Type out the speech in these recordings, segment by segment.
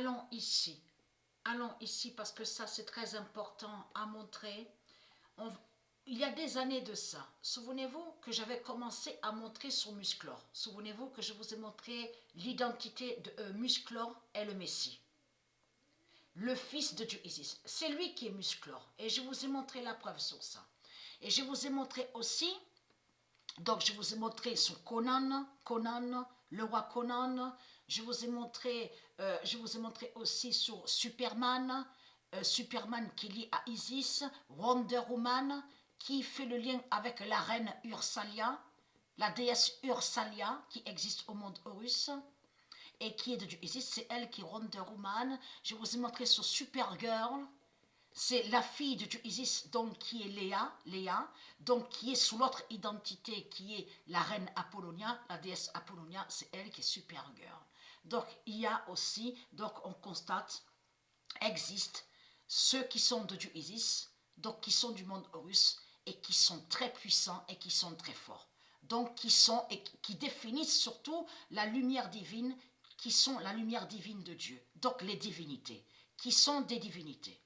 allons ici. Allons ici parce que ça c'est très important à montrer. Il y a des années de ça, souvenez-vous que j'avais commencé à montrer sur Musclor. Souvenez-vous que je vous ai montré l'identité de Musclor est le Messie. Le fils de Dieu Isis. C'est lui qui est Musclor. Et je vous ai montré la preuve sur ça. Et je vous ai montré aussi, donc je vous ai montré sur Conan, le roi Conan. Je vous ai montré aussi sur Superman, Superman qui lie à Isis, Wonder Woman, qui fait le lien avec la reine Ursalia, la déesse Ursalia qui existe au monde Horus et qui est de Dieu Isis, c'est elle qui est Wonder Woman. Je vous ai montré sur Supergirl, c'est la fille de Dieu Isis, donc qui est Léa, donc qui est sous l'autre identité qui est la reine Apollonia, la déesse Apollonia, c'est elle qui est Supergirl. Donc il y a aussi, donc on constate, existent ceux qui sont de Dieu Isis, donc qui sont du monde Horus, et qui sont très puissants et qui sont très forts. Donc qui définissent surtout la lumière divine, qui sont la lumière divine de Dieu. Donc les divinités, qui sont des divinités.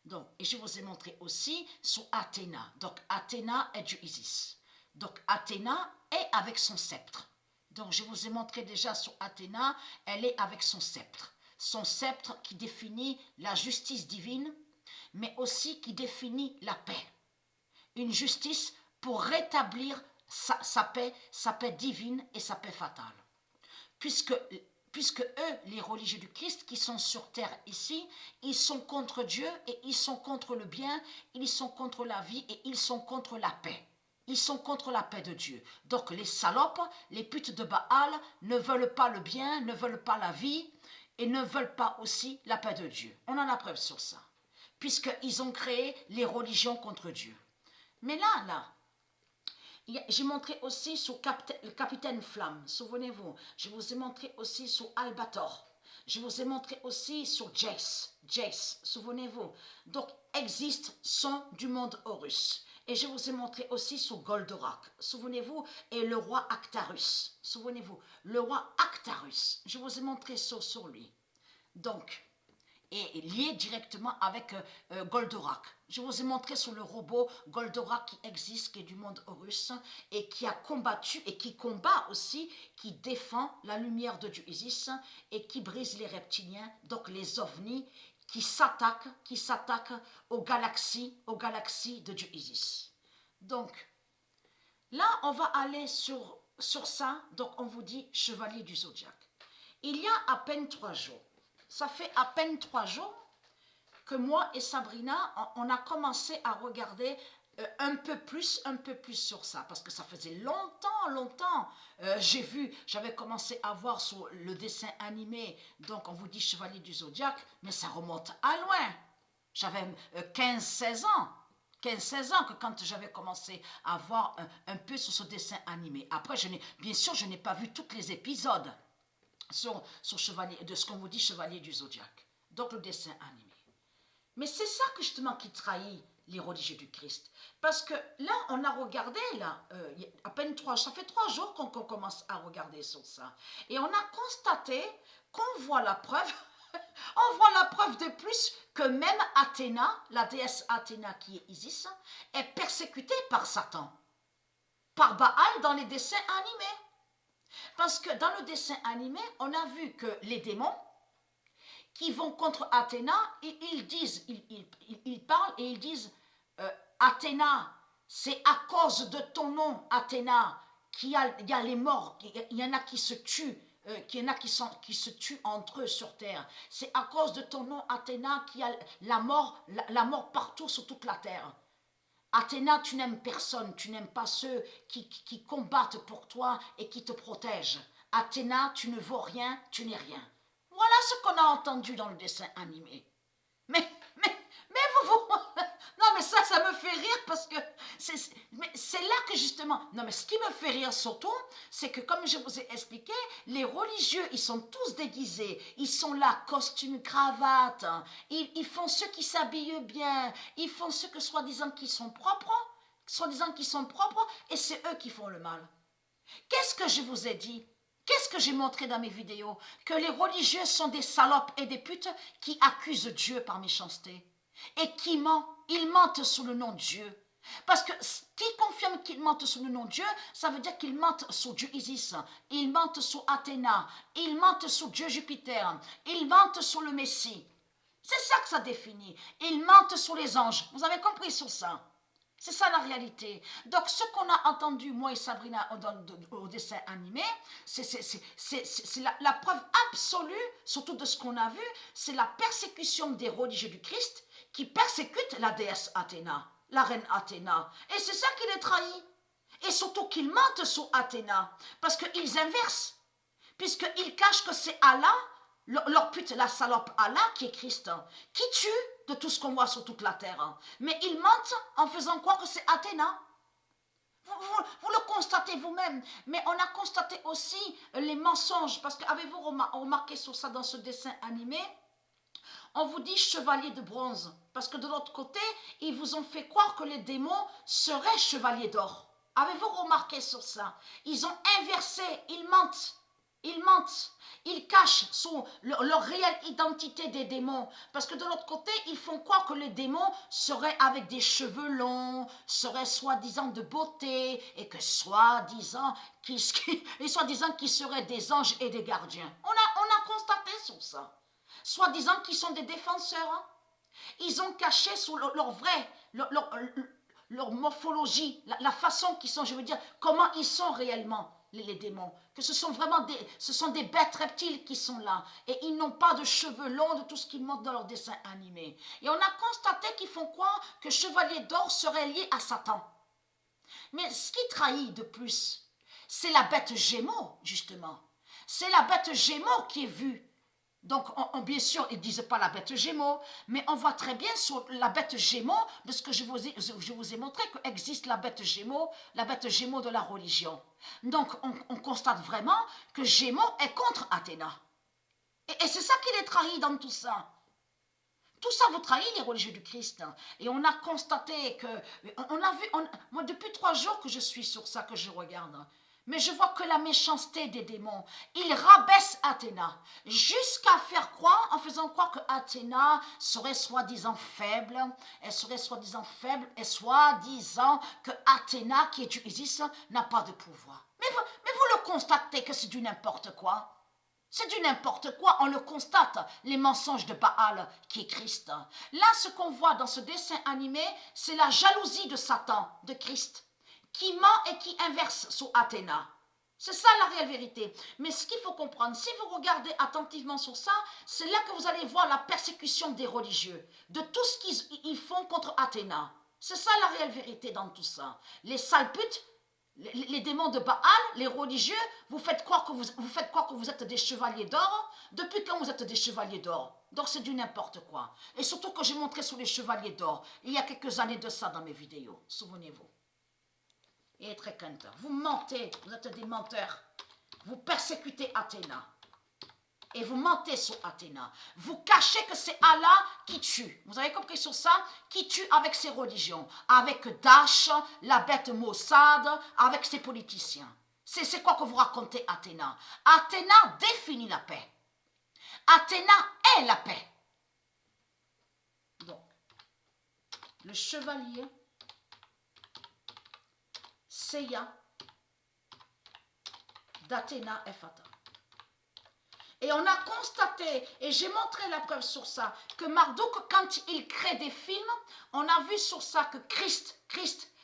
Donc, et je vous ai montré aussi sur Athéna. Donc Athéna est Dieu Isis. Donc Athéna est avec son sceptre. Donc je vous ai montré déjà sur Athéna, elle est avec son sceptre. Son sceptre qui définit la justice divine, mais aussi qui définit la paix. Une justice pour rétablir sa paix divine et sa paix fatale. Puisque eux, les religieux du Christ qui sont sur terre ici, ils sont contre Dieu et ils sont contre le bien, ils sont contre la vie et ils sont contre la paix. Ils sont contre la paix de Dieu. Donc les salopes, les putes de Baal ne veulent pas le bien, ne veulent pas la vie et ne veulent pas aussi la paix de Dieu. On a la preuve sur ça. Puisqu'ils ont créé les religions contre Dieu. Mais là, j'ai montré aussi sur le capitaine Flamme, souvenez-vous. Je vous ai montré aussi sur Albator. Je vous ai montré aussi sur Jace, souvenez-vous. Donc, existent, sont du monde Horus. Et je vous ai montré aussi sur Goldorak, souvenez-vous, et le roi Actarus, souvenez-vous, le roi Actarus. Je vous ai montré ça sur lui. Donc, et lié directement avec Goldorak. Je vous ai montré sur le robot Goldorak qui existe, qui est du monde Horus, et qui a combattu, et qui combat aussi, qui défend la lumière de Dieu Isis, et qui brise les reptiliens, donc les ovnis, qui s'attaquent aux galaxies de Dieu Isis. Donc, là, on va aller sur ça, donc on vous dit chevalier du zodiaque. Il y a à peine 3 jours, ça fait à peine 3 jours que moi et Sabrina, on a commencé à regarder un peu plus sur ça, parce que ça faisait longtemps. J'avais commencé à voir sur le dessin animé, donc on vous dit Chevalier du Zodiaque, mais ça remonte à loin. J'avais 15-16 ans. 15-16 ans que quand j'avais commencé à voir un peu sur ce dessin animé. Après, bien sûr, je n'ai pas vu tous les épisodes sur Chevalier, de ce qu'on vous dit Chevalier du Zodiaque, donc le dessin animé. Mais c'est ça que justement qui trahit les religieux du Christ. Parce que là, on a regardé, à peine ça fait 3 jours qu'on commence à regarder sur ça. Et on a constaté qu'on voit la preuve, on voit la preuve de plus que même Athéna, la déesse Athéna qui est Isis, est persécutée par Satan, par Baal dans les dessins animés. Parce que dans le dessin animé, on a vu que les démons qui vont contre Athéna, ils parlent et ils disent Athéna, c'est à cause de ton nom, Athéna, qu'il y a les morts, il y en a qui se tuent, qu'il y en a qui se tuent entre eux sur terre. C'est à cause de ton nom, Athéna, qu'il y a la mort partout sur toute la terre. Athéna, tu n'aimes personne, tu n'aimes pas ceux qui combattent pour toi et qui te protègent. Athéna, tu ne vaux rien, tu n'es rien. Voilà ce qu'on a entendu dans le dessin animé. Mais non, mais ça me fait rire parce que c'est là que justement, non, mais ce qui me fait rire surtout, c'est que comme je vous ai expliqué, les religieux, ils sont tous déguisés, ils sont là, costume, cravate, ils font ceux qui s'habillent bien, ils font ceux que soi-disant qui sont propres, et c'est eux qui font le mal. Qu'est-ce que je vous ai dit? Qu'est-ce que j'ai montré dans mes vidéos? Que les religieux sont des salopes et des putes qui accusent Dieu par méchanceté. Et qui ment. Ils mentent sous le nom de Dieu. Parce que qui confirme qu'ils mentent sous le nom de Dieu, ça veut dire qu'ils mentent sous Dieu Isis, ils mentent sous Athéna, ils mentent sous Dieu Jupiter, ils mentent sous le Messie. C'est ça que ça définit. Ils mentent sous les anges. Vous avez compris sur ça? C'est ça la réalité. Donc ce qu'on a entendu, moi et Sabrina, au dessin animé, c'est la preuve absolue, surtout de ce qu'on a vu, c'est la persécution des religieux du Christ qui persécutent la déesse Athéna, la reine Athéna. Et c'est ça qui les trahit. Et surtout qu'ils mentent sur Athéna, parce qu'ils inversent, puisqu'ils cachent que c'est Allah, leur pute, la salope Allah qui est Christ, qui tue de tout ce qu'on voit sur toute la terre. Mais ils mentent en faisant croire que c'est Athéna. Vous le constatez vous-même, mais on a constaté aussi les mensonges, parce que avez-vous remarqué sur ça dans ce dessin animé? On vous dit chevalier de bronze, parce que de l'autre côté, ils vous ont fait croire que les démons seraient chevaliers d'or. Avez-vous remarqué sur ça? Ils ont inversé, ils mentent. Ils mentent, ils cachent leur réelle identité des démons. Parce que de l'autre côté, ils font croire que les démons seraient avec des cheveux longs, seraient soi-disant de beauté, et que soi-disant qu'ils seraient des anges et des gardiens. On a constaté sur ça. Soi-disant qu'ils sont des défenseurs. Ils ont caché sous leur morphologie, la façon qu'ils sont, je veux dire, comment ils sont réellement. Les démons, que ce sont des bêtes reptiles qui sont là, et ils n'ont pas de cheveux longs, de tout ce qu'ils montrent dans leurs dessins animés. Et on a constaté qu'ils font croire que Chevalier d'Or serait lié à Satan. Mais ce qui trahit de plus, c'est la bête Gémeaux, justement. C'est la bête Gémeaux qui est vue. Donc, bien sûr, ils ne disent pas la bête Gémeaux, mais on voit très bien sur la bête Gémeaux, de ce que je vous ai montré, qu'existe la bête Gémeaux de la religion. Donc, on constate vraiment que Gémeaux est contre Athéna. Et c'est ça qui les trahit dans tout ça. Tout ça vous trahit, les religieux du Christ. Et on a constaté que... moi, depuis 3 jours que je suis sur ça, que je regarde... Mais je vois que la méchanceté des démons, ils rabaissent Athéna, jusqu'à faire croire, en faisant croire que Athéna serait soi-disant faible, et soi-disant que Athéna, qui est du Isis, n'a pas de pouvoir. Mais vous le constatez que c'est du n'importe quoi. C'est du n'importe quoi, on le constate, les mensonges de Baal, qui est Christ. Là, ce qu'on voit dans ce dessin animé, c'est la jalousie de Satan, de Christ, qui ment et qui inverse sur Athéna. C'est ça la réelle vérité. Mais ce qu'il faut comprendre, si vous regardez attentivement sur ça, c'est là que vous allez voir la persécution des religieux, de tout ce qu'ils font contre Athéna. C'est ça la réelle vérité dans tout ça. Les sales putes, les démons de Baal, les religieux, vous faites croire que vous êtes des chevaliers d'or. Depuis quand vous êtes des chevaliers d'or? Donc c'est du n'importe quoi. Et surtout que j'ai montré sur les chevaliers d'or, il y a quelques années de ça dans mes vidéos. Souvenez-vous. Et très crainte. Vous mentez, vous êtes des menteurs. Vous persécutez Athéna. Et vous mentez sur Athéna. Vous cachez que c'est Allah qui tue. Vous avez compris sur ça? Qui tue avec ses religions. Avec Daesh, la bête Mossad, avec ses politiciens. C'est quoi que vous racontez Athéna? Athéna définit la paix. Athéna est la paix. Donc, le chevalier Seiya d'Athéna Ephata. Et on a constaté, et j'ai montré la preuve sur ça, que Marduk, quand il crée des films, on a vu sur ça que Christ,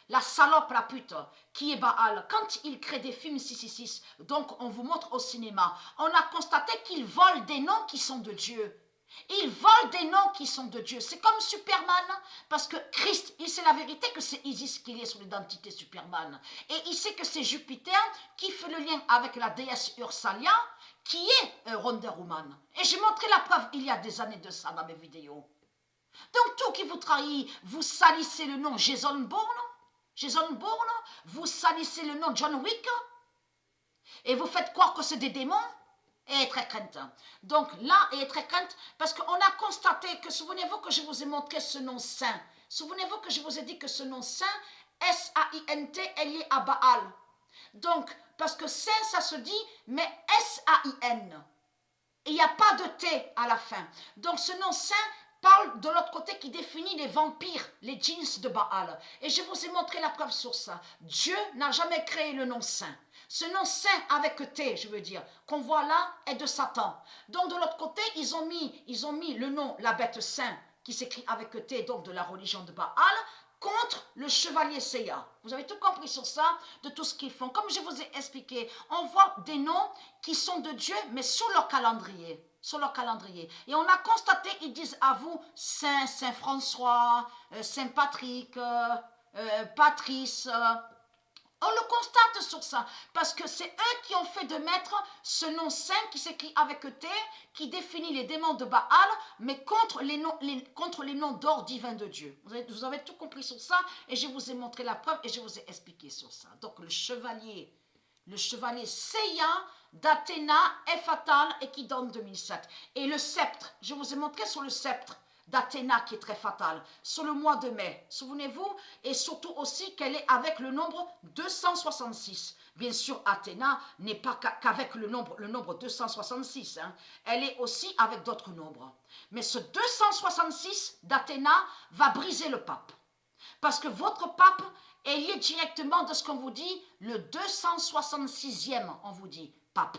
la salope, la pute, qui est Baal, quand il crée des films 666, donc on vous montre au cinéma, on a constaté qu'il vole des noms qui sont de Dieu. Il vole des noms qui sont de Dieu. C'est comme Superman, parce que Christ, il sait la vérité que c'est Isis qui est sur l'identité Superman. Et il sait que c'est Jupiter qui fait le lien avec la déesse Ursalia, qui est Wonder Woman. Et j'ai montré la preuve il y a des années de ça dans mes vidéos. Donc tout qui vous trahit, vous salissez le nom Jason Bourne, vous salissez le nom John Wick, et vous faites croire que c'est des démons. Et très crainte. Donc là, et très crainte, parce qu'on a constaté que, souvenez-vous que je vous ai montré ce nom saint. Souvenez-vous que je vous ai dit que ce nom saint, S-A-I-N-T, est lié à Baal. Donc, Parce que saint, ça se dit, mais S-A-I-N. Et il n'y a pas de T à la fin. Donc ce nom saint parle de l'autre côté qui définit les vampires, les djinns de Baal. Et je vous ai montré la preuve sur ça. Dieu n'a jamais créé le nom saint. Ce nom saint avec T, je veux dire, qu'on voit là, est de Satan. Donc de l'autre côté, ils ont mis le nom, la bête saint, qui s'écrit avec T, donc de la religion de Baal, contre le chevalier Seiya. Vous avez tout compris sur ça, de tout ce qu'ils font. Comme je vous ai expliqué, on voit des noms qui sont de Dieu, mais sur leur calendrier. Sur leur calendrier. Et on a constaté, ils disent à vous, Saint François, Saint Patrick, Patrice. On le constate sur ça, parce que c'est eux qui ont fait de mettre ce nom saint qui s'écrit avec T, qui définit les démons de Baal, mais contre les noms d'or divin de Dieu. Vous avez tout compris sur ça, et je vous ai montré la preuve, et je vous ai expliqué sur ça. Donc le chevalier Seiya d'Athéna est fatal et qui donne 2007. Et le sceptre, je vous ai montré sur le sceptre d'Athéna qui est très fatale, sur le mois de mai, souvenez-vous, et surtout aussi qu'elle est avec le nombre 266. Bien sûr, Athéna n'est pas qu'avec le nombre 266, hein. Elle est aussi avec d'autres nombres. Mais ce 266 d'Athéna va briser le pape, parce que votre pape est lié directement de ce qu'on vous dit, le 266e, on vous dit, pape.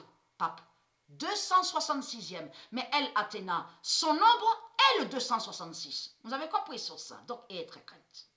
266e. Mais elle, Athéna, son nombre est le 266. Vous avez compris sur ça. Donc, elle est très crainte.